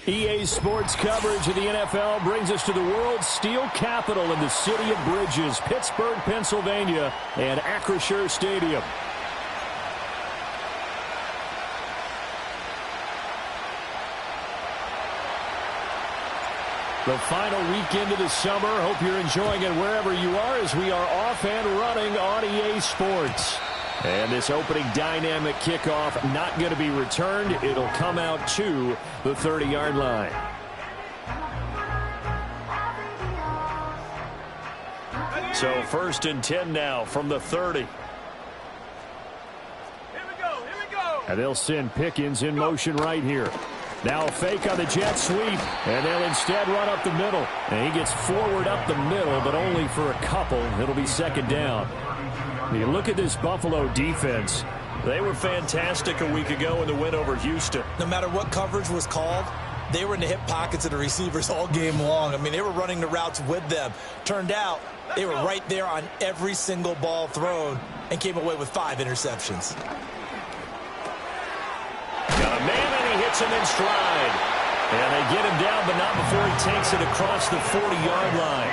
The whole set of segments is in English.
EA Sports coverage of the NFL brings us to the world's steel capital in the city of Bridges, Pittsburgh, Pennsylvania, and Acrisure Stadium. The final weekend of the summer. Hope you're enjoying it wherever you are as we are off and running on EA Sports. And this opening dynamic kickoff not going to be returned. It'll come out to the 30-yard line. So 1st and 10 now from the 30. Here we go. And they'll send Pickens in motion right here. Now a fake on the jet sweep, and they'll instead run up the middle. And he gets forward up the middle, but only for a couple. It'll be 2nd down. You look at this Buffalo defense. They were fantastic a week ago in the win over Houston. No matter what coverage was called, they were in the hip pockets of the receivers all game long. I mean, they were running the routes with them. Turned out they were right there on every single ball thrown and came away with 5 interceptions. Got a man, and he hits him in stride. And they get him down, but not before he takes it across the 40-yard line.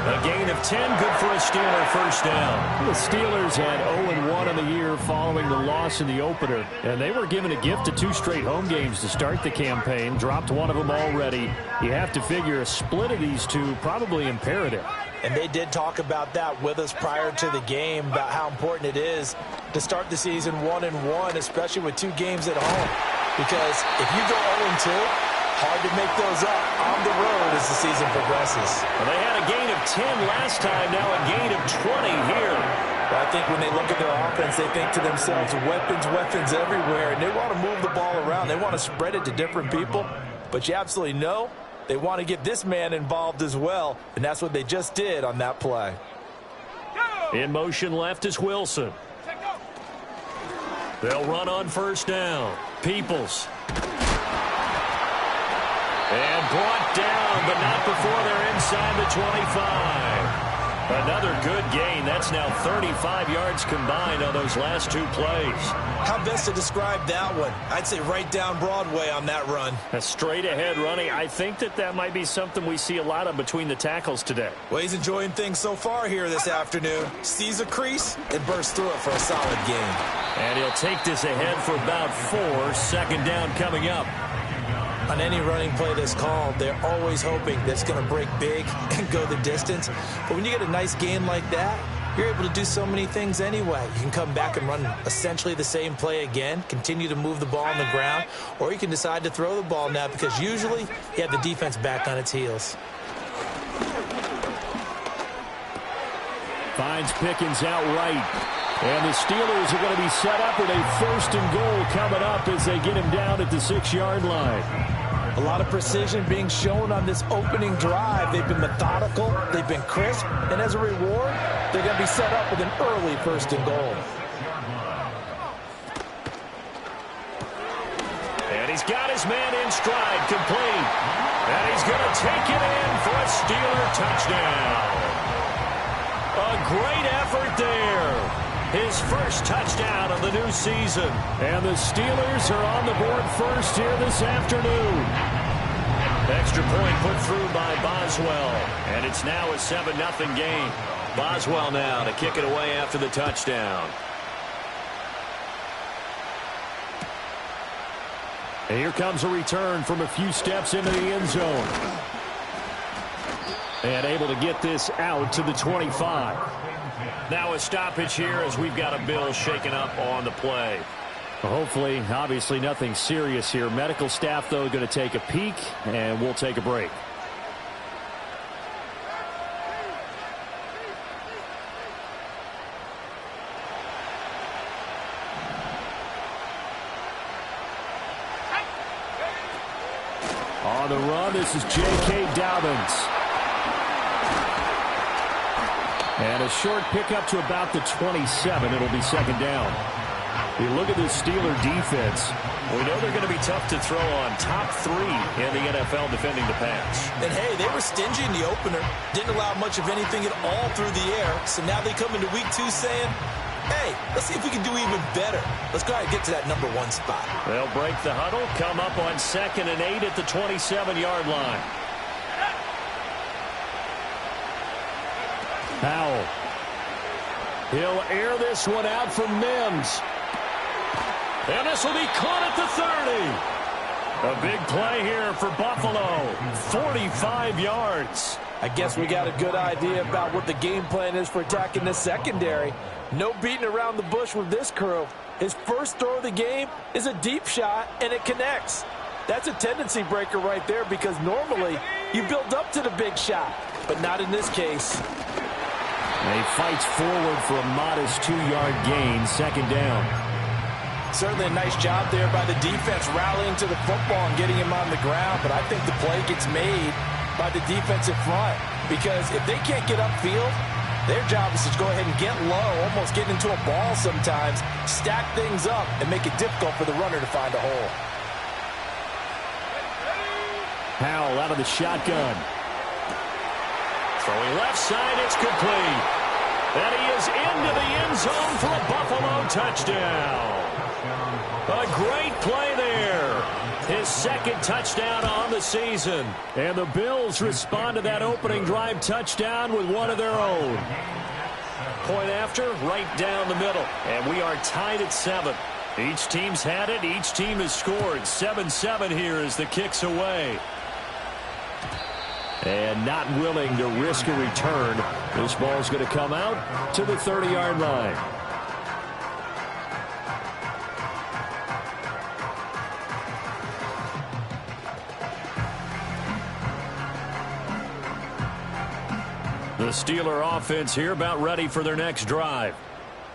A gain of 10, good for a Steeler first down. The Steelers had 0-1 in the year following the loss in the opener. And they were given a gift of 2 straight home games to start the campaign. Dropped one of them already. You have to figure a split of these two probably imperative. And they did talk about that with us prior to the game, about how important it is to start the season 1-1, especially with 2 games at home. Because if you go 0-2, hard to make those up on the road as the season progresses. Well, they had a gain of 10 last time, now a gain of 20 here. Well, I think when they look at their offense, they think to themselves, weapons everywhere, and they want to move the ball around. They want to spread it to different people, but you absolutely know they want to get this man involved as well, and that's what they just did on that play. In motion left is Wilson. They'll run on 1st down. Peoples. And brought down, but not before they're inside the 25. Another good gain. That's now 35 yards combined on those last 2 plays. How best to describe that one? I'd say right down Broadway on that run. A straight ahead running. I think that might be something we see a lot of between the tackles today. Well, he's enjoying things so far here this afternoon. Sees a crease and bursts through it for a solid gain. And he'll take this ahead for about 4. 2nd down coming up. On any running play that's called, they're always hoping that it's going to break big and go the distance. But when you get a nice gain like that, you're able to do so many things anyway. You can come back and run essentially the same play again, continue to move the ball on the ground, or you can decide to throw the ball now because usually you have the defense back on its heels. Finds Pickens outright. And the Steelers are going to be set up with a 1st and goal coming up as they get him down at the 6-yard line. A lot of precision being shown on this opening drive. They've been methodical, they've been crisp, and as a reward, they're going to be set up with an early 1st and goal. And he's got his man in stride, complete. And he's going to take it in for a Steeler touchdown. A great effort there. His first touchdown of the new season. And the Steelers are on the board first here this afternoon. Extra point put through by Boswell. And it's now a 7-0 game. Boswell now to kick it away after the touchdown. And here comes a return from a few steps into the end zone. And able to get this out to the 25. Now a stoppage here as we've got a bill shaken up on the play. Well, hopefully, obviously nothing serious here. Medical staff, though, going to take a peek, and we'll take a break. On the run, this is J.K. Dobbins. And a short pickup to about the 27. It'll be 2nd down. You look at this Steeler defense. We know they're going to be tough to throw on. Top 3 in the NFL defending the pass. And, hey, they were stingy in the opener. Didn't allow much of anything at all through the air. So now they come into week 2 saying, Hey, let's see if we can do even better. Let's go ahead and get to that number 1 spot. They'll break the huddle, come up on 2nd and 8 at the 27-yard line. Powell. He'll air this one out from Mims. And this will be caught at the 30. A big play here for Buffalo. 45 yards. I guess we got a good idea about what the game plan is for attacking this secondary. No beating around the bush with this crew. His first throw of the game is a deep shot, and it connects. That's a tendency breaker right there because normally you build up to the big shot, but not in this case. He fights forward for a modest 2-yard gain, 2nd down. Certainly a nice job there by the defense rallying to the football and getting him on the ground, but I think the play gets made by the defensive front because if they can't get upfield, their job is to go ahead and get low, almost get into a ball sometimes, stack things up, and make it difficult for the runner to find a hole. Powell out of the shotgun. Throwing left side, it's complete. And he is into the end zone for a Buffalo touchdown. A great play there. His 2nd touchdown on the season. And the Bills respond to that opening drive touchdown with one of their own. Point after, right down the middle. And we are tied at 7. Each team's had it. Each team has scored. 7-7 here as the kick's away. And not willing to risk a return. This ball's going to come out to the 30-yard line. The Steeler offense here about ready for their next drive.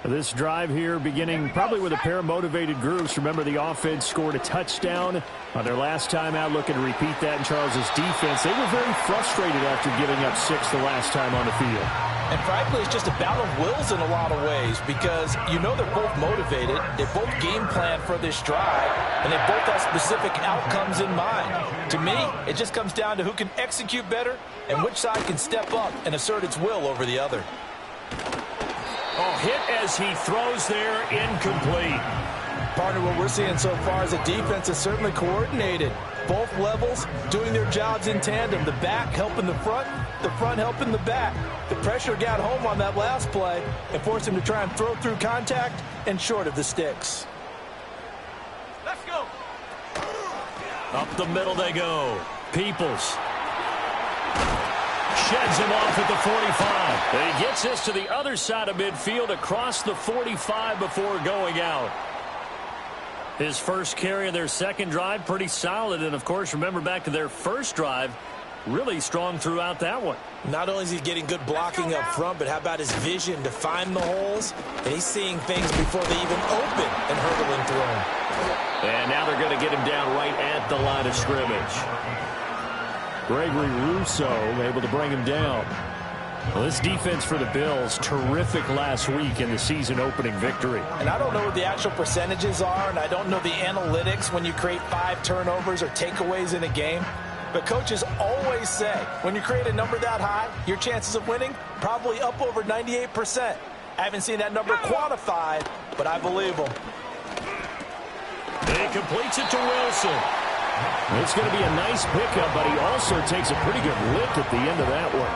This drive here beginning probably with a pair of motivated groups. Remember, the offense scored a touchdown on their last time out, looking to repeat that in Charles's defense. They were very frustrated after giving up 6 the last time on the field. And frankly, it's just a battle of wills in a lot of ways because you know they're both motivated, they both game plan for this drive, and they both have specific outcomes in mind. To me, it just comes down to who can execute better and which side can step up and assert its will over the other. Oh, hit as he throws there, incomplete. Partner, what we're seeing so far is the defense is certainly coordinated. Both levels doing their jobs in tandem. The back helping the front helping the back. The pressure got home on that last play and forced him to try and throw through contact and short of the sticks. Let's go. Up the middle they go. Peoples. Sheds him off at the 45. And he gets this to the other side of midfield across the 45 before going out. His first carry of their 2nd drive, pretty solid. And, of course, remember back to their first drive, really strong throughout that one. Not only is he getting good blocking up front, but how about his vision to find the holes? And he's seeing things before they even open and hurdling through them. And now they're going to get him down right at the line of scrimmage. Gregory Rousseau able to bring him down. Well, this defense for the Bills, terrific last week in the season-opening victory. And I don't know what the actual percentages are, and I don't know the analytics when you create 5 turnovers or takeaways in a game. But coaches always say, when you create a number that high, your chances of winning probably up over 98%. I haven't seen that number quantified, but I believe them. He completes it to Wilson. It's going to be a nice pickup, but he also takes a pretty good lick at the end of that one.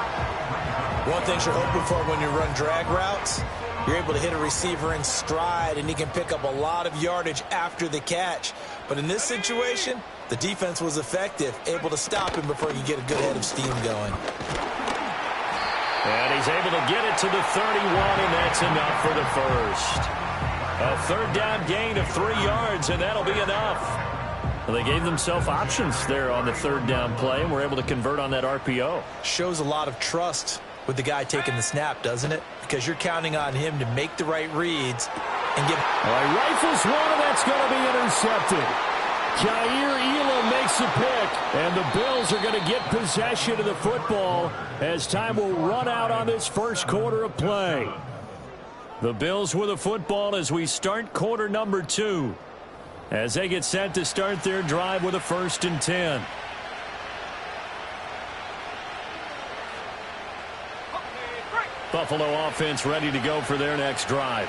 One thing you're hoping for when you run drag routes, you're able to hit a receiver in stride, and he can pick up a lot of yardage after the catch. But in this situation, the defense was effective, able to stop him before he could get a good head of steam going. And he's able to get it to the 31, and that's enough for the first. A 3rd down gain of 3 yards, and that'll be enough. Well, they gave themselves options there on the 3rd down play, and were able to convert on that RPO. Shows a lot of trust with the guy taking the snap, doesn't it? Because you're counting on him to make the right reads and give. All right, rifles one, and that's going to be intercepted. Jair Elam makes the pick, and the Bills are going to get possession of the football as time will run out on this first quarter of play. The Bills with the football as we start quarter number 2, as they get set to start their drive with a 1st and 10. Buffalo offense ready to go for their next drive.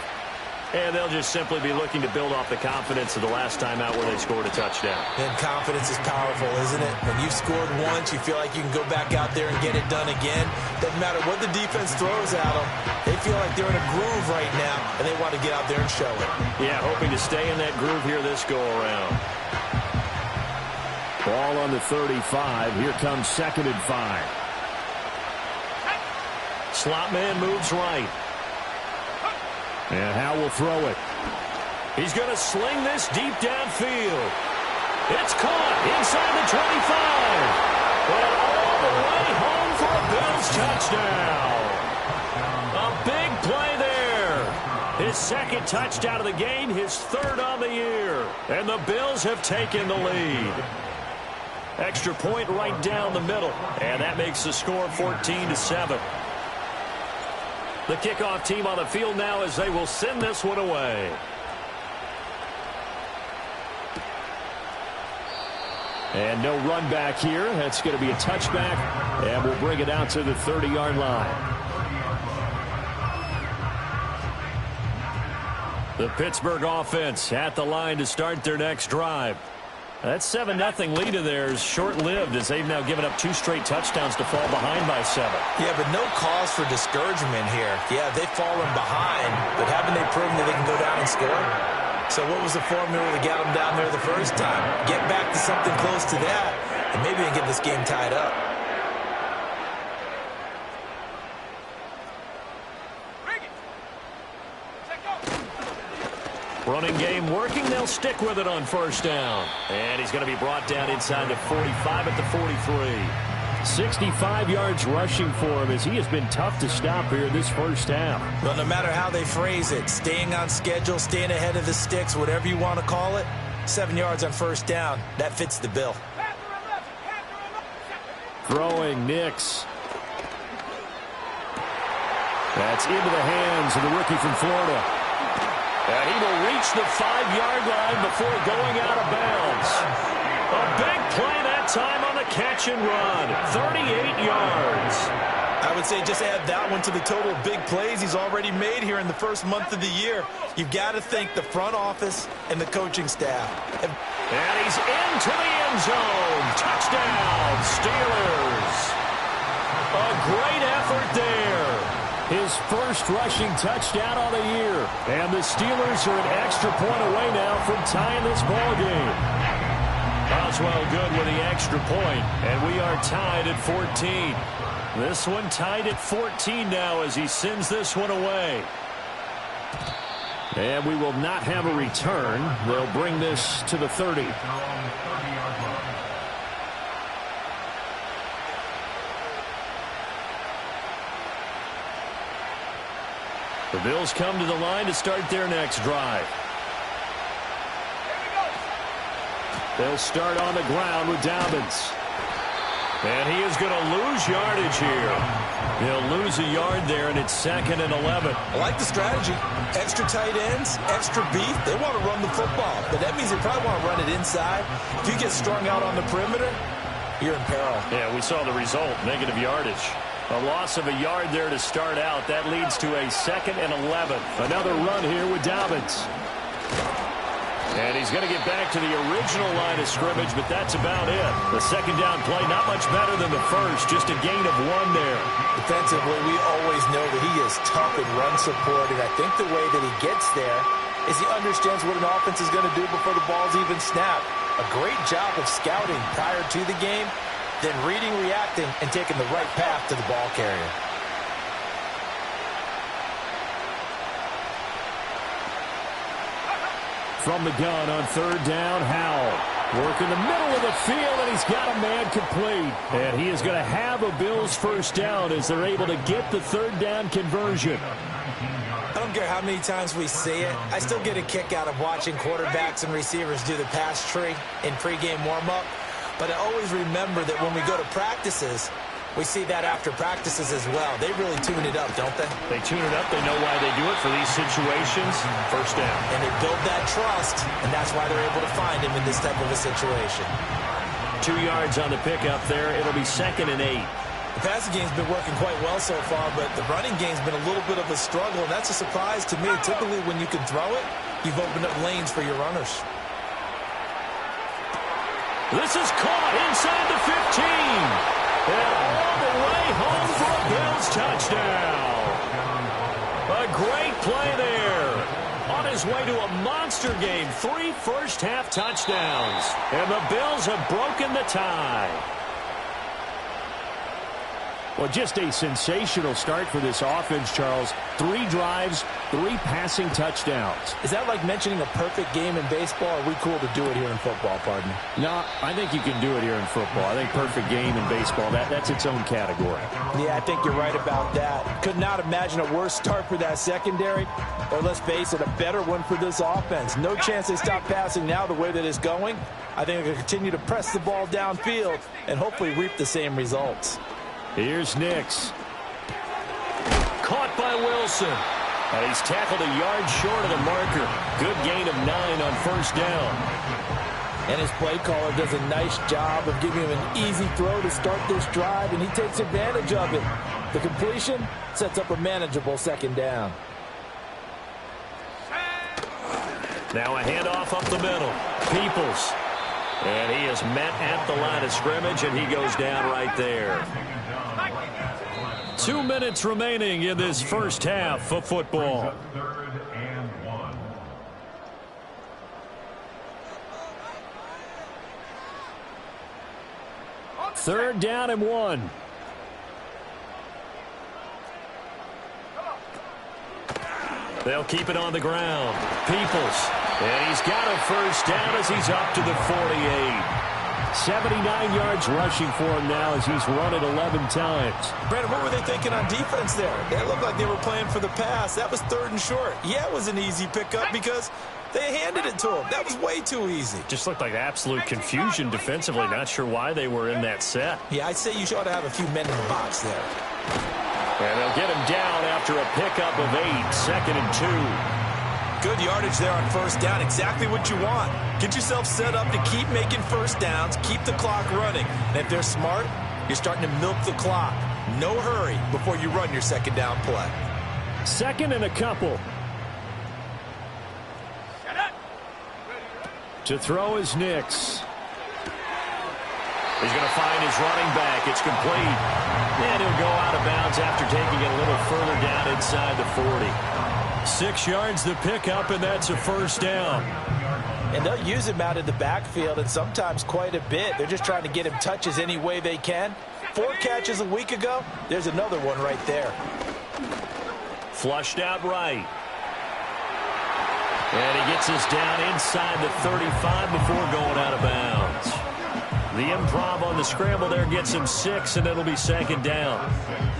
And they'll just simply be looking to build off the confidence of the last time out where they scored a touchdown. And confidence is powerful, isn't it? When you've scored once, you feel like you can go back out there and get it done again. Doesn't matter what the defense throws at them. They feel like they're in a groove right now, and they want to get out there and show it. Yeah, hoping to stay in that groove here this go-around. Ball on the 35. Here comes 2nd and 5. Slot man moves right. And Howe will throw it. He's going to sling this deep downfield. It's caught inside the 25. And all the way home for a Bills touchdown. A big play there. His 2nd touchdown of the game, his 3rd on the year. And the Bills have taken the lead. Extra point right down the middle. And that makes the score 14-7. The kickoff team on the field now as they will send this one away. And no run back here. That's going to be a touchback. And we'll bring it out to the 30-yard line. The Pittsburgh offense at the line to start their next drive. That 7-0 lead of theirs short-lived as they've now given up 2 straight touchdowns to fall behind by 7. Yeah, but no cause for discouragement here. Yeah, they've fallen behind, but haven't they proven that they can go down and score? So what was the formula to get them down there the first time? Get back to something close to that, and maybe they can get this game tied up. Running game working. They'll stick with it on 1st down. And he's going to be brought down inside the 45 at the 43. 65 yards rushing for him as he has been tough to stop here this first half. Well, no matter how they phrase it, staying on schedule, staying ahead of the sticks, whatever you want to call it, 7 yards on 1st down, that fits the bill. Throwing Nix. That's into the hands of the rookie from Florida. And he will reach the 5-yard line before going out of bounds. A big play that time on the catch and run. 38 yards. I would say just add that one to the total of big plays he's already made here in the first month of the year. You've got to thank the front office and the coaching staff. And he's into the end zone. Touchdown, Steelers. A great effort there. His first rushing touchdown on the year. And the Steelers are an extra point away now from tying this ball game. Boswell good with the extra point, and we are tied at 14. This one tied at 14 now as he sends this one away. And we will not have a return. They'll bring this to the 30. The Bills come to the line to start their next drive. They'll start on the ground with Dobbins. And he is going to lose yardage here. He'll lose a yard there, and it's 2nd and 11. I like the strategy. Extra tight ends, extra beef. They want to run the football, but that means they probably want to run it inside. If you get strung out on the perimeter, you're in peril. Yeah, we saw the result, negative yardage. A loss of a yard there to start out. That leads to a 2nd and 11. Another run here with Dobbins. And he's going to get back to the original line of scrimmage, but that's about it. The 2nd down play, not much better than the first, just a gain of 1 there. Defensively, we always know that he is tough in run support, and I think the way that he gets there is he understands what an offense is going to do before the ball's even snapped. A great job of scouting prior to the game, then reading, reacting, and taking the right path to the ball carrier. From the gun on 3rd down, Howell. Work in the middle of the field, and he's got a man complete. And he is going to have a Bills 1st down as they're able to get the 3rd down conversion. I don't care how many times we see it. I still get a kick out of watching quarterbacks and receivers do the pass tree in pregame warm-up. But I always remember that when we go to practices, we see that after practices as well. They really tune it up, don't they? They tune it up. They know why they do it for these situations. 1st down. And they build that trust, and that's why they're able to find him in this type of a situation. 2 yards on the pickup there. It'll be 2nd and 8. The passing game's been working quite well so far, but the running game's been a little bit of a struggle, and that's a surprise to me. Typically, when you can throw it, you've opened up lanes for your runners. This is caught inside the 15. And all the way home for a Bills touchdown. A great play there. On his way to a monster game, 3 first-half touchdowns. And the Bills have broken the tie. Well, just a sensational start for this offense, Charles. 3 drives, 3 passing touchdowns. Is that like mentioning a perfect game in baseball, or are we cool to do it here in football, pardon me? No, I think you can do it here in football. I think perfect game in baseball, that's its own category. Yeah, I think you're right about that. Could not imagine a worse start for that secondary, or let's face it, a better one for this offense. No chance they stop passing now the way that it's going. I think they'll continue to press the ball downfield and hopefully reap the same results. Here's Nix. Caught by Wilson. And he's tackled a yard short of the marker. Good gain of 9 on first down. And his play caller does a nice job of giving him an easy throw to start this drive, and he takes advantage of it. The completion sets up a manageable second down. Now a handoff up the middle. Peoples. And he is met at the line of scrimmage, and he goes down right there. 2 minutes remaining in this first half of football. Third down and 1. They'll keep it on the ground. Peoples. And he's got a first down as he's up to the 48. 79 yards rushing for him now as he's run it 11 times. Brandon, what were they thinking on defense there? They looked like they were playing for the pass. That was 3rd and short. Yeah, it was an easy pickup because they handed it to him. That was way too easy. Just looked like absolute confusion defensively. Not sure why they were in that set. Yeah, I'd say you ought to have a few men in the box there. And they'll get him down after a pickup of 8. 2nd and 2. Good yardage there on first down. Exactly what you want. Get yourself set up to keep making first downs, keep the clock running. And if they're smart, you're starting to milk the clock. No hurry before you run your second down play. 2nd and a couple. To throw is Nix. He's going to find his running back. It's complete. And he'll go out of bounds after taking it a little further down inside the 40. 6 yards the pickup, and that's a first down. And they'll use him out in the backfield, and sometimes quite a bit. They're just trying to get him touches any way they can. 4 catches a week ago. There's another one right there. Flushed out right. And he gets us down inside the 35 before going out of bounds. The improv on the scramble there gets him 6, and it'll be 2nd down.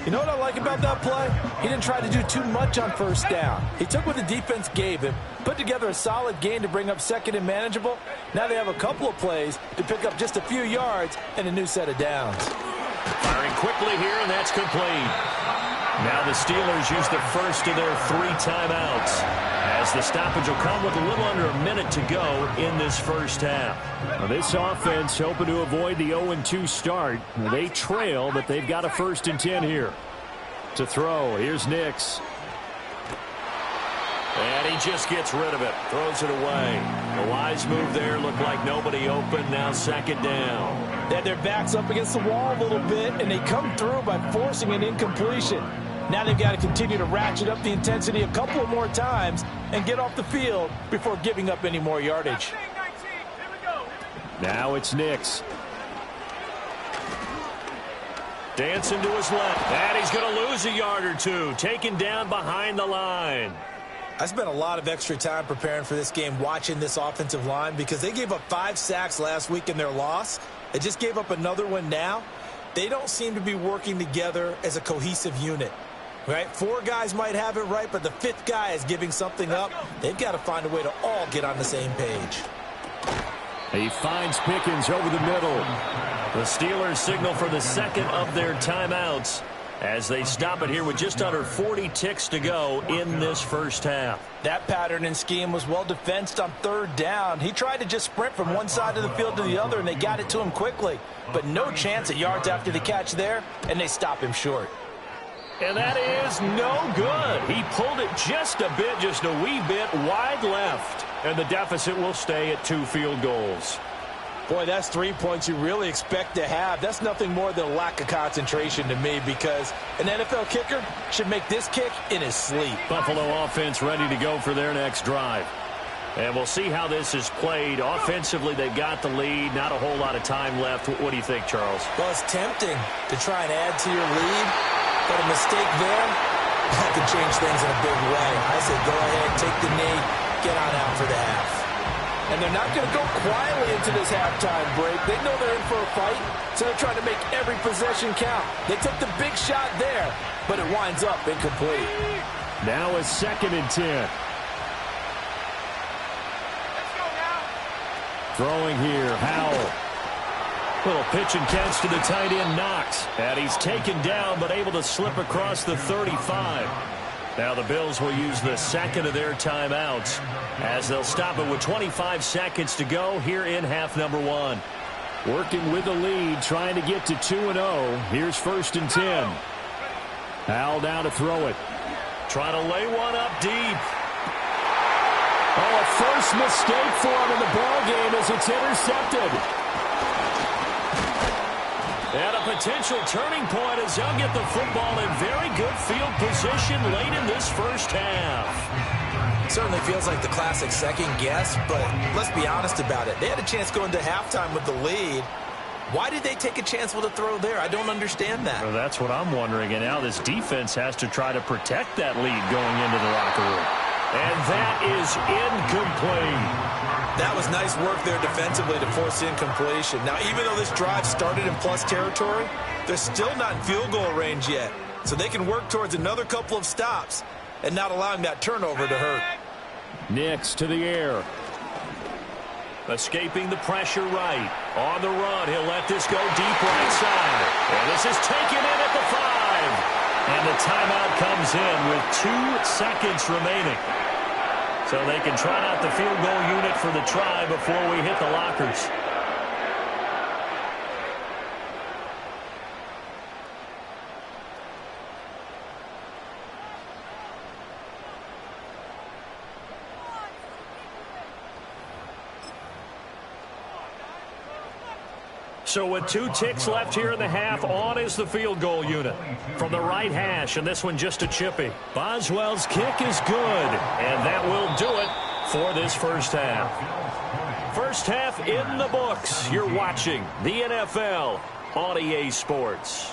You know what I like about that play? He didn't try to do too much on first down. He took what the defense gave him, put together a solid gain to bring up 2nd and manageable. Now they have a couple of plays to pick up just a few yards and a new set of downs. Firing quickly here, and that's complete. Now the Steelers use the first of their 3 timeouts, as the stoppage will come with a little under a minute to go in this first half. Now this offense hoping to avoid the 0-2 start. They trail, but they've got a 1st and 10 here. To throw, here's Nix. And he just gets rid of it, throws it away. A wise move there, looked like nobody open, now 2nd down. They had their backs up against the wall a little bit, and they come through by forcing an incompletion. Now they've got to continue to ratchet up the intensity a couple of more times and get off the field before giving up any more yardage. Now it's Nix. Dancing to his left. And he's going to lose a yard or 2. Taken down behind the line. I spent a lot of extra time preparing for this game watching this offensive line because they gave up 5 sacks last week in their loss. They just gave up another one now. They don't seem to be working together as a cohesive unit. Right? 4 guys might have it right, but the 5th guy is giving something up. They've got to find a way to all get on the same page. He finds Pickens over the middle. The Steelers signal for the 2nd of their timeouts. as they stop it here with just under 40 ticks to go in this first half. That pattern and scheme was well defensed on third down. He tried to just sprint from one side of the field to the other, and they got it to him quickly. But no chance at yards after the catch there, and they stop him short. And that is no good. He pulled it just a bit, just a wee bit wide left. And the deficit will stay at 2 field goals. Boy, that's 3 points you really expect to have. That's nothing more than a lack of concentration to me, because an NFL kicker should make this kick in his sleep. Buffalo offense ready to go for their next drive. And we'll see how this is played. Offensively, they've got the lead. Not a whole lot of time left. What do you think, Charles? Well, it's tempting to try and add to your lead, but a mistake there, that could change things in a big way. I said go ahead, take the knee, get on out for the half. And they're not going to go quietly into this halftime break. They know they're in for a fight, so they're trying to make every possession count. They took the big shot there, but it winds up incomplete. Now a 2nd and 10. Throwing here, Howell. Little pitch and catch to the tight end, Knox. And he's taken down, but able to slip across the 35. Now the Bills will use the second of their timeouts as they'll stop it with 25 seconds to go here in half number 1. Working with the lead, trying to get to 2-0. Here's 1st and 10. Howell down to throw it. Trying to lay one up deep. Oh, a first mistake for him in the ballgame as it's intercepted. And a potential turning point as they'll get the football in very good field position late in this first half. Certainly feels like the classic second guess, but let's be honest about it. They had a chance going to halftime with the lead. Why did they take a chance with a throw there? I don't understand that. Well, that's what I'm wondering. And now this defense has to try to protect that lead going into the locker room. And that is incomplete. That was nice work there defensively to force incompletion. Now, even though this drive started in plus territory, they're still not in field goal range yet. So they can work towards another couple of stops and not allowing that turnover to hurt. Nix to the air. Escaping the pressure right. On the run, he'll let this go deep right side. And this is taken in at the 5. And the timeout comes in with 2 seconds remaining. So they can try out the field goal unit for the try before we hit the lockers. So with 2 ticks left here in the half, on is the field goal unit. From the right hash, and this one just a chippy. Boswell's kick is good, and that will do it for this first half. First half in the books. You're watching the NFL on EA Sports.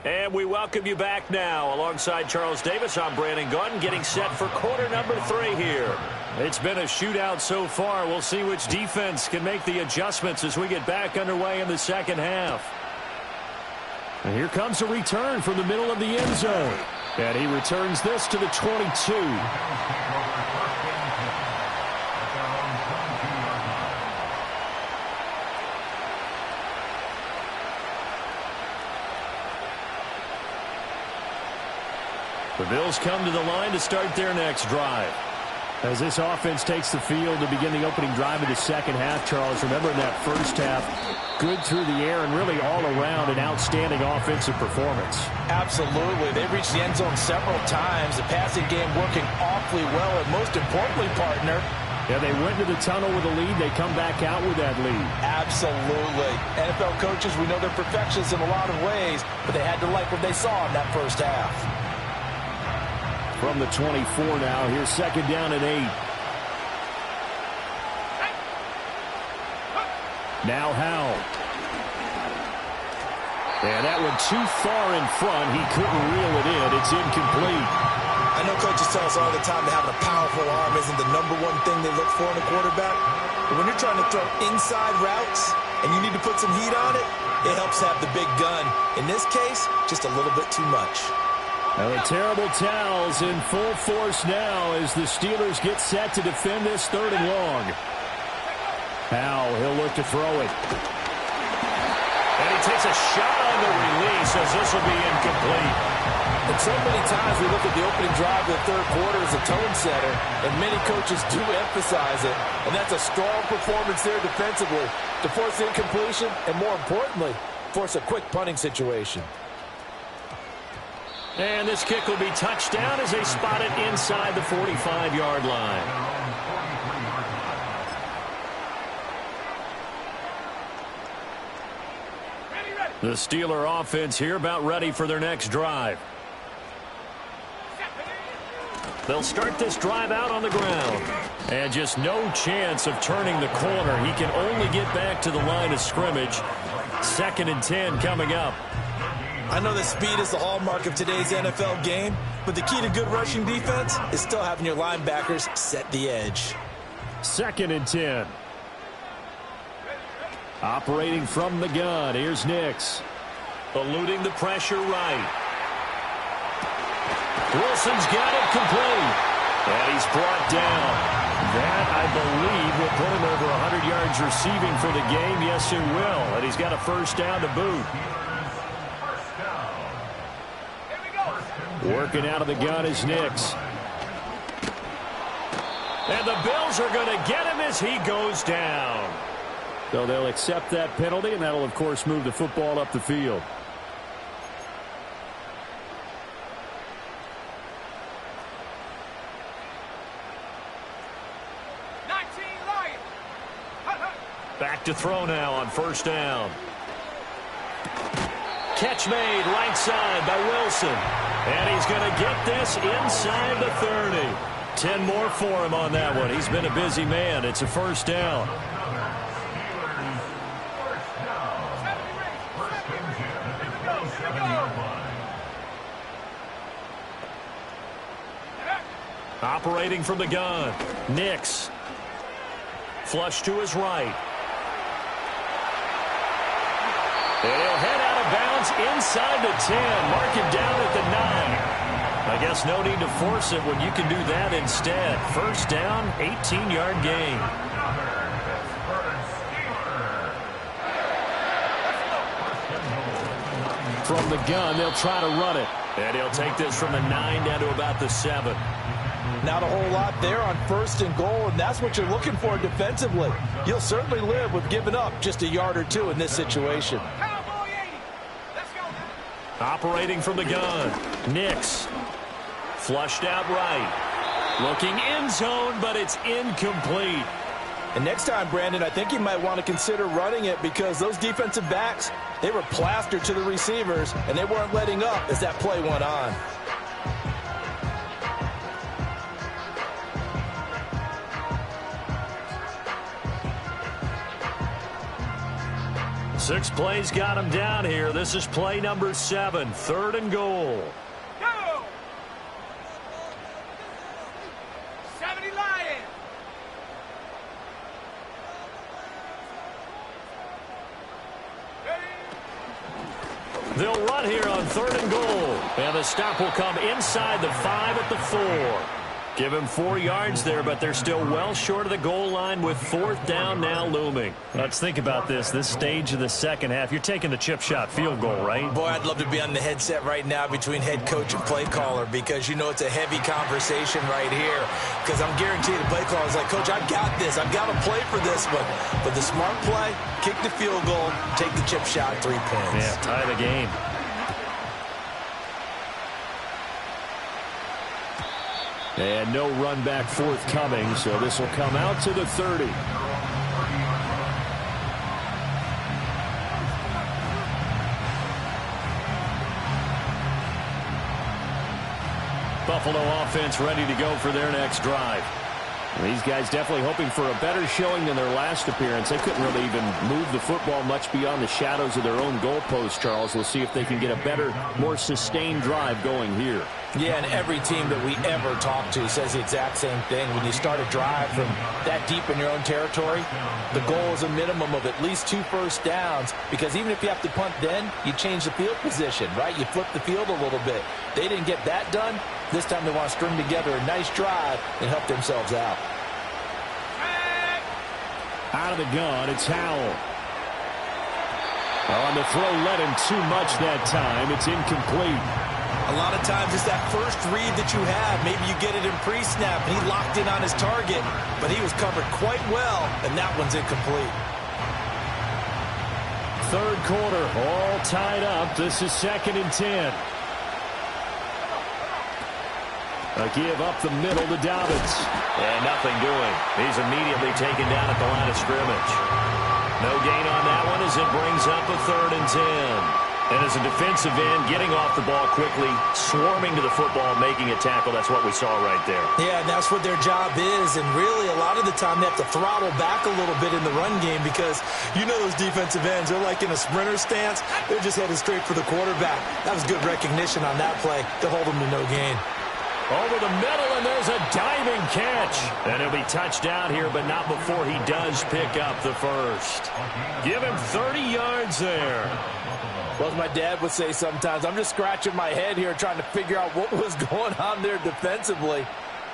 And we welcome you back now. Alongside Charles Davis, I'm Brandon Gunn, getting set for quarter number 3 here. It's been a shootout so far. We'll see which defense can make the adjustments as we get back underway in the second half. And here comes a return from the middle of the end zone. And he returns this to the 22. The Bills come to the line to start their next drive. As this offense takes the field to begin the opening drive of the second half, Charles, remember in that first half, good through the air and really all around an outstanding offensive performance. Absolutely. They reached the end zone several times. The passing game working awfully well, and most importantly, partner, yeah, they went into the tunnel with a lead. They come back out with that lead. Absolutely. NFL coaches, we know they're perfectionists in a lot of ways, but they had to like what they saw in that first half. From the 24 now, here's second down and 8. Now Howell. And that one too far in front. He couldn't reel it in. It's incomplete. I know coaches tell us all the time that having a powerful arm isn't the #1 thing they look for in a quarterback. But when you're trying to throw inside routes and you need to put some heat on it, it helps have the big gun. In this case, just a little bit too much. And the terrible towels in full force now as the Steelers get set to defend this 3rd and long. Howell, he'll look to throw it. And he takes a shot on the release as this will be incomplete. And so many times we look at the opening drive of the 3rd quarter as a tone setter, and many coaches do emphasize it. And that's a strong performance there defensively to force the incompletion and, more importantly, force a quick punting situation. And this kick will be touched down as they spot it inside the 45-yard line. The Steeler offense here about ready for their next drive. They'll start this drive out on the ground. And just no chance of turning the corner. He can only get back to the line of scrimmage. 2nd and 10 coming up. I know that speed is the hallmark of today's NFL game, but the key to good rushing defense is still having your linebackers set the edge. 2nd and 10. Operating from the gun, here's Nix. Eluding the pressure right. Wilson's got it complete. And he's brought down. That, I believe, will put him over 100 yards receiving for the game. Yes, it will. And he's got a 1st down to boot. Working out of the gun is Nix. And the Bills are going to get him as he goes down. So they'll accept that penalty, and that'll, of course, move the football up the field. Back to throw now on 1st down. Catch made right side by Wilson. And he's going to get this inside the 30. 10 more for him on that one. He's been a busy man. It's a 1st down. Operating from the gun. Nix. Flush to his right. And he'll head out of bounds inside the 10. Mark him down at the 9. I guess no need to force it when you can do that instead. 1st down, 18-yard gain. From the gun, they'll try to run it. And he'll take this from the 9 down to about the 7. Not a whole lot there on 1st and goal, and that's what you're looking for defensively. You'll certainly live with giving up just a yard or 2 in this situation. Operating from the gun. Nix. Flushed out right. Looking end zone, but it's incomplete. And next time, Brandon, I think you might want to consider running it because those defensive backs, they were plastered to the receivers, and they weren't letting up as that play went on. Six plays got him down here. This is play number 7, 3rd and goal. Go! 70 Lions! They'll run here on 3rd and goal. And the stop will come inside the 5 at the 4. Give him 4 yards there, but they're still well short of the goal line with 4th down now looming. Let's think about this stage of the 2nd half. You're taking the chip shot field goal, right? Boy, I'd love to be on the headset right now between head coach and play caller because you know it's a heavy conversation right here. Because I'm guaranteed the play caller is like, Coach, I've got this. I've got to play for this one. But the smart play, kick the field goal, take the chip shot, 3 points. Yeah, tie the game. And no run back forthcoming, so this will come out to the 30. Buffalo offense ready to go for their next drive. These guys definitely hoping for a better showing than their last appearance. They couldn't really even move the football much beyond the shadows of their own goalpost, Charles. We'll see if they can get a better, more sustained drive going here. Yeah, and every team that we ever talk to says the exact same thing. When you start a drive from that deep in your own territory, the goal is a minimum of at least 2 first downs, because even if you have to punt then, you change the field position, right? You flip the field a little bit. They didn't get that done. This time they want to string together a nice drive and help themselves out. Out of the gun, it's Howell. On the throw, led him too much that time. It's incomplete. A lot of times it's that first read that you have. Maybe you get it in pre-snap, and he locked in on his target, but he was covered quite well, and that one's incomplete. Third quarter, all tied up. This is 2nd and 10. A give up the middle to Dobbins. And nothing doing. He's immediately taken down at the line of scrimmage. No gain on that one as it brings up a 3rd and 10. And as a defensive end, getting off the ball quickly, swarming to the football, making a tackle. That's what we saw right there. Yeah, and that's what their job is. And really, a lot of the time, they have to throttle back a little bit in the run game, because you know those defensive ends, they're like in a sprinter stance. They're just headed straight for the quarterback. That was good recognition on that play to hold them to no gain. Over the middle, and there's a diving catch. And he'll be touched down here, but not before he does pick up the first. Give him 30 yards there. Well, as my dad would say sometimes, I'm just scratching my head here trying to figure out what was going on there defensively.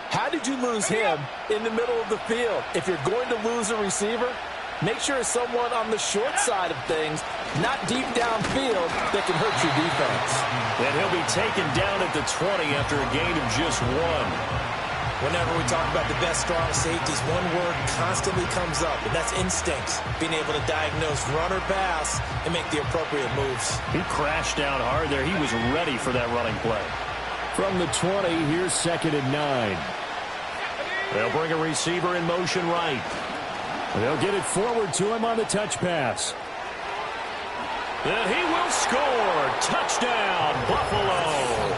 How did you lose him in the middle of the field? If you're going to lose a receiver, make sure it's someone on the short side of things, not deep downfield, that can hurt your defense. And he'll be taken down at the 20 after a gain of just 1. Whenever we talk about the best strong safeties, one word constantly comes up, and that's instincts. Being able to diagnose run or pass and make the appropriate moves. He crashed down hard there. He was ready for that running play. From the 20, here's 2nd and 9. They'll bring a receiver in motion right. They'll get it forward to him on the touch pass. And he will score. Touchdown, Buffalo.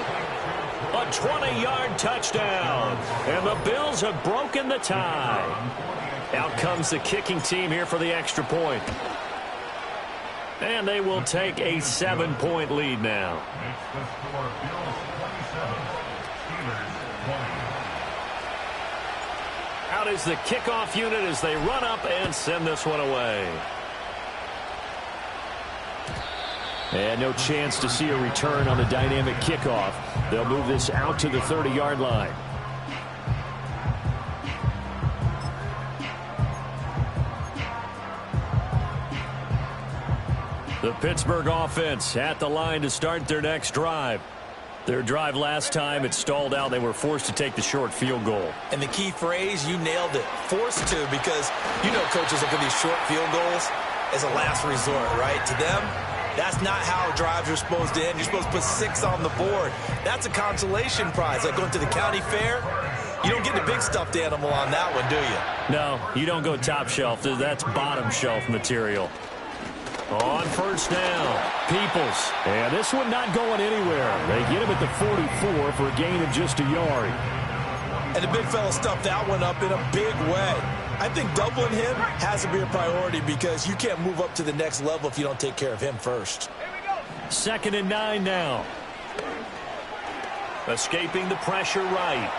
A 20-yard touchdown. And the Bills have broken the tie. Out comes the kicking team here for the extra point. And they will take a 7-point lead now. Out is the kickoff unit as they run up and send this one away. And no chance to see a return on the dynamic kickoff. They'll move this out to the 30-yard line. The Pittsburgh offense at the line to start their next drive. Their drive last time, it stalled out. They were forced to take the short field goal. And the key phrase, you nailed it, forced to, because you know coaches look at these short field goals as a last resort, right? To them, that's not how drives are supposed to end. You're supposed to put 6 on the board. That's a consolation prize. Like going to the county fair, you don't get the big stuffed animal on that one, do you? No, you don't go top shelf. That's bottom shelf material. On first down, Peoples. And this one not going anywhere. They get him at the 44 for a gain of just a yard. And the big fella stuffed that one up in a big way. I think doubling him has to be a priority, because you can't move up to the next level if you don't take care of him first. 2nd and 9 now. Escaping the pressure right.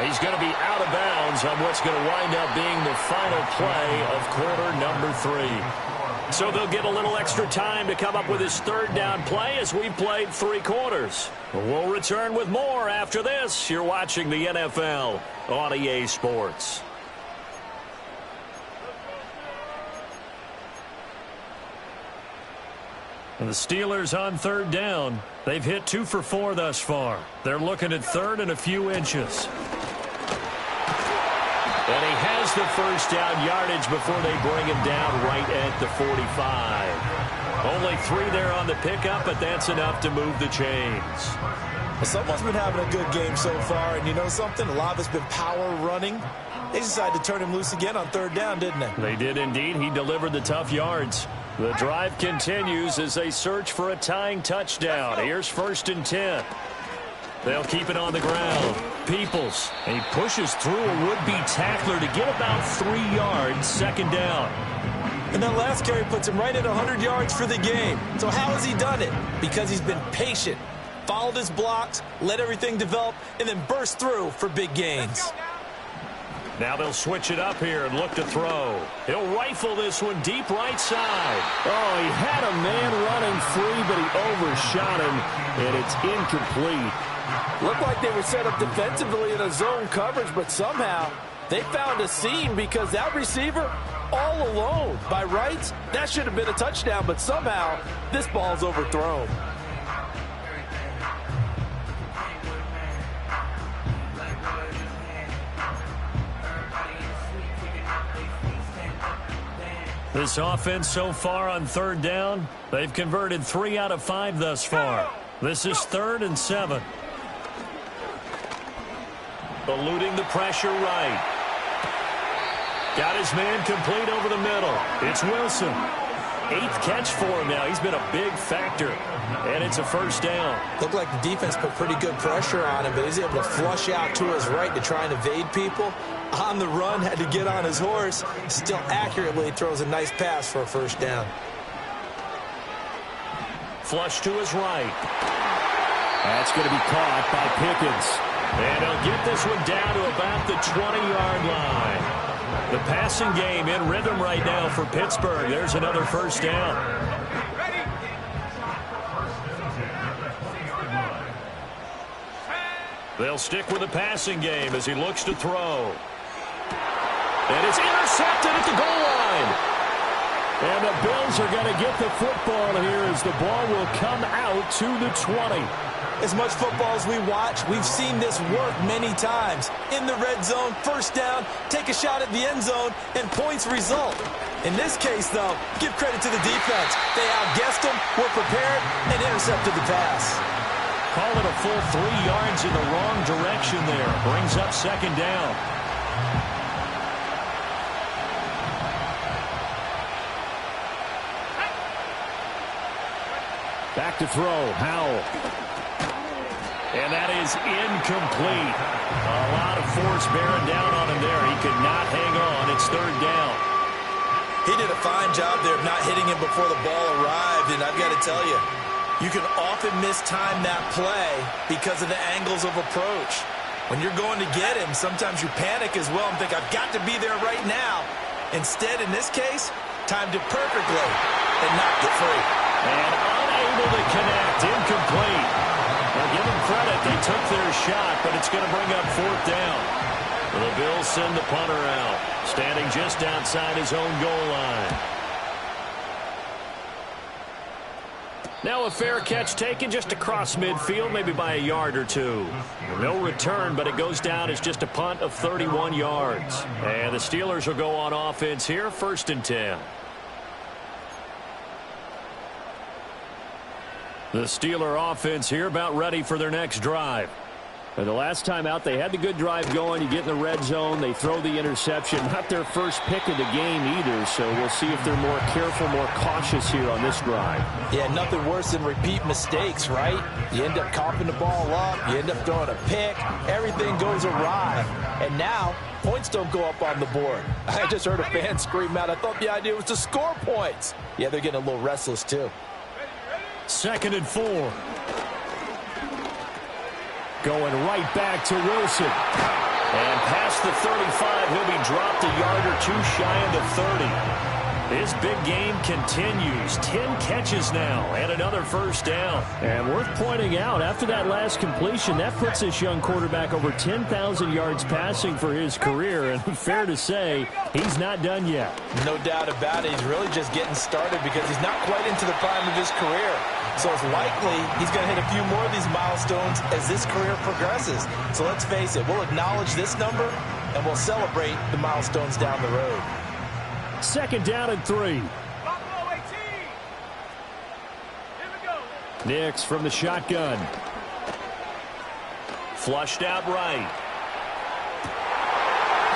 He's going to be out of bounds on what's going to wind up being the final play of quarter number 3. So they'll get a little extra time to come up with his 3rd down play as we played 3 quarters. We'll return with more after this. You're watching the NFL on EA Sports. And the Steelers on 3rd down. They've hit 2 for 4 thus far. They're looking at 3rd and a few inches. And he has the first down yardage before they bring him down right at the 45. Only 3 there on the pickup, but that's enough to move the chains. Someone's been having a good game so far, and you know something? A lot of it's been power running. They decided to turn him loose again on 3rd down, didn't they? They did indeed. He delivered the tough yards. The drive continues as they search for a tying touchdown. Here's 1st and 10. They'll keep it on the ground. Peoples. He pushes through a would-be tackler to get about 3 yards, second down. And that last carry puts him right at 100 yards for the game. So how has he done it? Because he's been patient, followed his blocks, let everything develop, and then burst through for big gains. Now they'll switch it up here and look to throw. He'll rifle this one deep right side. Oh, he had a man running free, but he overshot him, and it's incomplete. Looked like they were set up defensively in a zone coverage, but somehow they found a seam because that receiver all alone. By rights, that should have been a touchdown, but somehow this ball's overthrown. This offense so far on third down, they've converted 3 out of 5 thus far. This is 3rd and 7. Eluding the pressure right. Got his man complete over the middle. It's Wilson. 8th catch for him now. He's been a big factor. And it's a first down. Looked like the defense put pretty good pressure on him, but he's able to flush out to his right to try and evade people. On the run, had to get on his horse. Still accurately throws a nice pass for a first down. Flush to his right. That's going to be caught by Pickens. And he'll get this one down to about the 20-yard line. The passing game in rhythm right now for Pittsburgh. There's another first down. They'll stick with the passing game as he looks to throw. And it's intercepted at the goal line. And the Bills are going to get the football here as the ball will come out to the 20. As much football as we watch, we've seen this work many times. In the red zone, first down, take a shot at the end zone, and points result. In this case, though, give credit to the defense. They outguessed them, were prepared, and intercepted the pass. Call it a full 3 yards in the wrong direction there. Brings up second down. Back to throw, Howell. And that is incomplete. A lot of force bearing down on him there. He could not hang on. It's third down. He did a fine job there of not hitting him before the ball arrived, and I've got to tell you, you can often mistime that play because of the angles of approach. When you're going to get him, sometimes you panic as well and think, I've got to be there right now. Instead, in this case, timed it perfectly and knocked it free. And unable to connect, incomplete. Well, give them credit, they took their shot, but it's going to bring up fourth down. The Bills send the punter out, standing just outside his own goal line. Now a fair catch taken just across midfield, maybe by a yard or two. No return, but it goes down as just a punt of 31 yards. And the Steelers will go on offense here, 1st and 10. The Steeler offense here about ready for their next drive. And the last time out, they had the good drive going. You get in the red zone, they throw the interception. Not their first pick of the game either, so we'll see if they're more careful, more cautious here on this drive. Yeah, nothing worse than repeat mistakes, right? You end up coughing the ball up, you end up throwing a pick, everything goes awry. And now, points don't go up on the board. I just heard a fan scream out, I thought the idea was to score points. Yeah, they're getting a little restless too. 2nd and 4. Going right back to Wilson. And past the 35, he'll be dropped a yard or two shy of the 30. His big game continues. 10 catches now and another first down. And worth pointing out, after that last completion, that puts this young quarterback over 10,000 yards passing for his career. And fair to say, he's not done yet. No doubt about it. He's really just getting started because he's not quite into the prime of his career. So it's likely he's going to hit a few more of these milestones as this career progresses. So let's face it, we'll acknowledge this number and we'll celebrate the milestones down the road. 2nd down and 3. Nix from the shotgun. Flushed out right.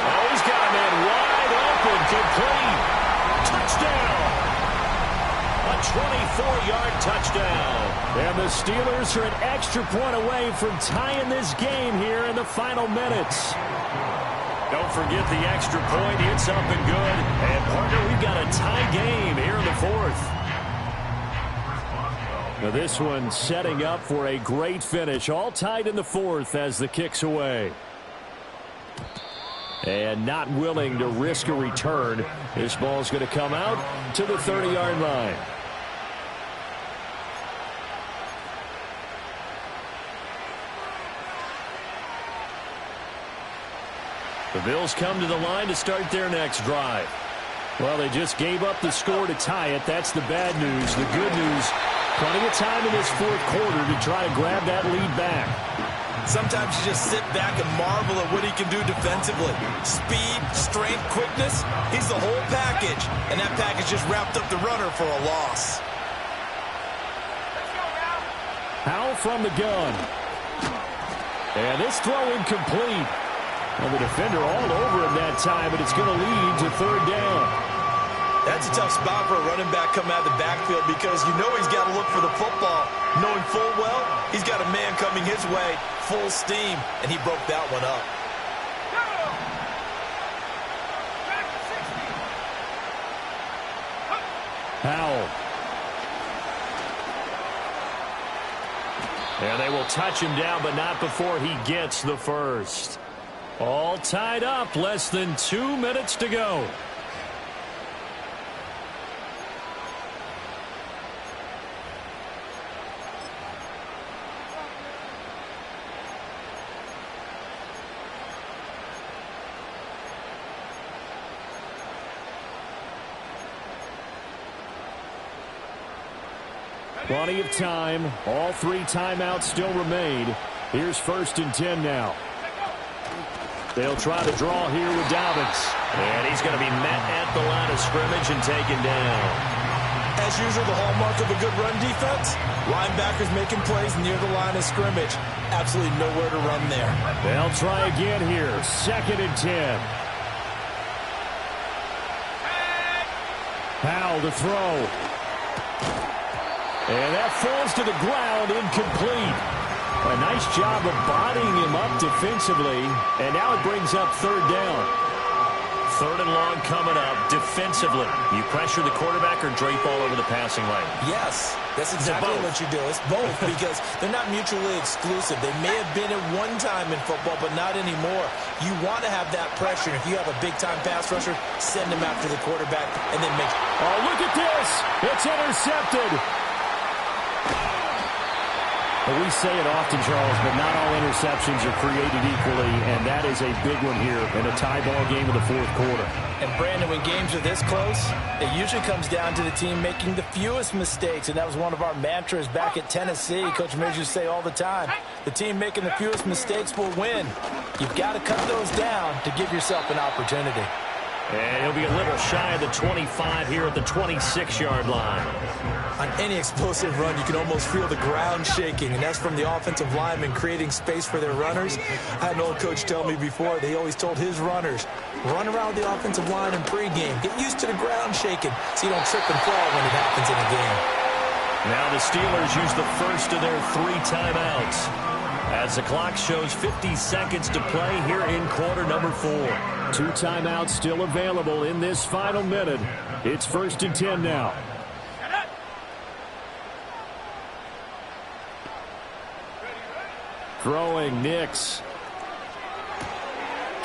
Oh, he's got a man wide open, complete. Touchdown. A 24-yard touchdown. And the Steelers are an extra point away from tying this game here in the final minutes. Don't forget the extra point. It's up and good. And, partner, we've got a tie game here in the fourth. Now this one setting up for a great finish. All tied in the fourth as the kick's away. And not willing to risk a return. This ball's going to come out to the 30-yard line. The Bills come to the line to start their next drive. Well, they just gave up the score to tie it. That's the bad news. The good news, plenty of time in this fourth quarter to try to grab that lead back. Sometimes you just sit back and marvel at what he can do defensively. Speed, strength, quickness, he's the whole package. And that package just wrapped up the runner for a loss. Howell from the gun. And this throw incomplete. And the defender all over him that time, but it's going to lead to third down. That's a tough spot for a running back coming out of the backfield because you know he's got to look for the football, knowing full well he's got a man coming his way, full steam, and he broke that one up. Howell. And they will touch him down, but not before he gets the first. All tied up, less than 2 minutes to go. Plenty of time. All 3 timeouts still remain. Here's 1st and 10 now. They'll try to draw here with Dobbins. And he's going to be met at the line of scrimmage and taken down. As usual, the hallmark of a good run defense, linebackers making plays near the line of scrimmage. Absolutely nowhere to run there. They'll try again here. 2nd and 10. Howell to throw. And that falls to the ground, incomplete. A nice job of bodying him up defensively, and now it brings up third down. 3rd and long coming up defensively. You pressure the quarterback or drape all over the passing lane? Yes, that's exactly what you do. It's both because they're not mutually exclusive. They may have been at one time in football, but not anymore. You want to have that pressure. If you have a big-time pass rusher, send him after the quarterback and then make... Oh, look at this. It's intercepted. Well, we say it often, Charles, but not all interceptions are created equally, and that is a big one here in a tie ball game in the fourth quarter. And, Brandon, when games are this close, it usually comes down to the team making the fewest mistakes, and that was one of our mantras back at Tennessee. Coach Midge used to say all the time, the team making the fewest mistakes will win. You've got to cut those down to give yourself an opportunity. And he'll be a little shy of the 25 here at the 26-yard line. On any explosive run, you can almost feel the ground shaking, and that's from the offensive linemen creating space for their runners. I had an old coach tell me before, they always told his runners, run around the offensive line in pregame. Get used to the ground shaking so you don't trip and fall when it happens in a game. Now the Steelers use the first of their 3 timeouts as the clock shows 50 seconds to play here in quarter number 4. 2 timeouts still available in this final minute. It's 1st and 10 now. Throwing, Nix.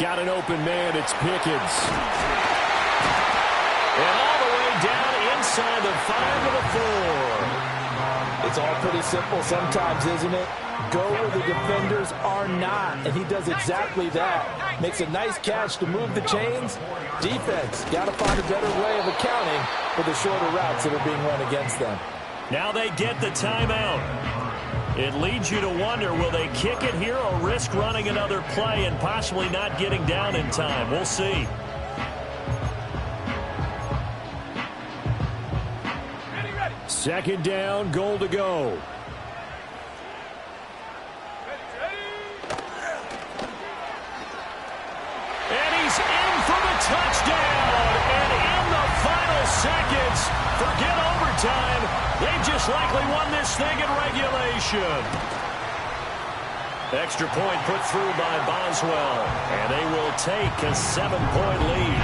Got an open man, it's Pickens. And all the way down inside the 5 of the 4. It's all pretty simple sometimes, isn't it? Go where the defenders are not, and he does exactly that. Makes a nice catch to move the chains. Defense, got to find a better way of accounting for the shorter routes that are being run against them. Now they get the timeout. It leads you to wonder, will they kick it here or risk running another play and possibly not getting down in time? We'll see. Second down, goal to go. And he's in for the touchdown. And in the final seconds, forget overtime. overtime. They've just likely won this thing in regulation. Extra point put through by Boswell, and they will take a 7-point lead.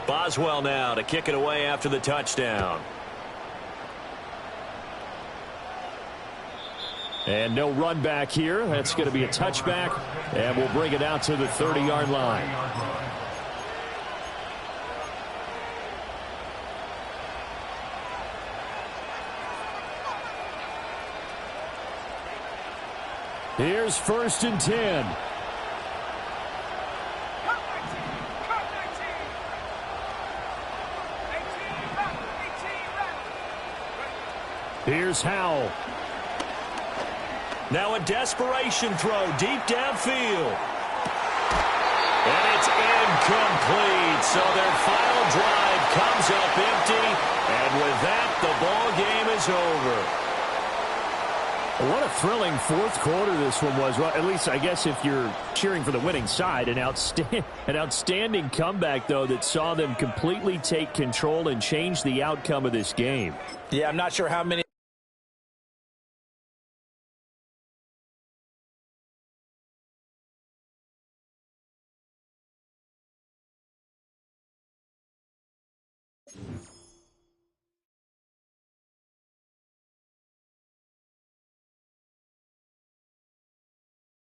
Boswell now to kick it away after the touchdown. And no run back here. That's going to be a touchback, and we'll bring it out to the 30-yard line. Here's 1st and 10. Here's Howell. Now a desperation throw deep downfield. And it's incomplete. So their final drive comes up empty. And with that, the ball game is over. What a thrilling fourth quarter this one was. Well, at least I guess if you're cheering for the winning side, an outstanding comeback, though, that saw them completely take control and change the outcome of this game. Yeah, I'm not sure how many